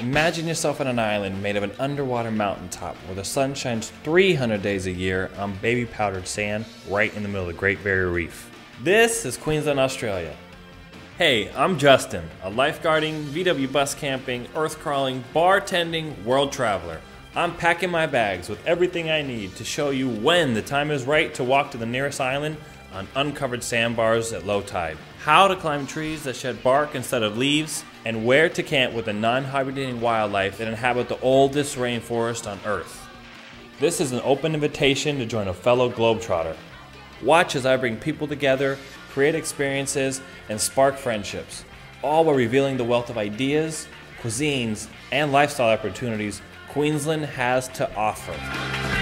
Imagine yourself on an island made of an underwater mountaintop where the sun shines 300 days a year on baby powdered sand right in the middle of the Great Barrier Reef. This is Queensland, Australia. Hey, I'm Justin, a lifeguarding, VW bus camping, earth crawling, bartending world traveler. I'm packing my bags with everything I need to show you when the time is right to walk to the nearest island on uncovered sandbars at low tide, how to climb trees that shed bark instead of leaves, and where to camp with the non-hibernating wildlife that inhabit the oldest rainforest on Earth. This is an open invitation to join a fellow globetrotter. Watch as I bring people together, create experiences, and spark friendships, all while revealing the wealth of ideas, cuisines, and lifestyle opportunities Queensland has to offer.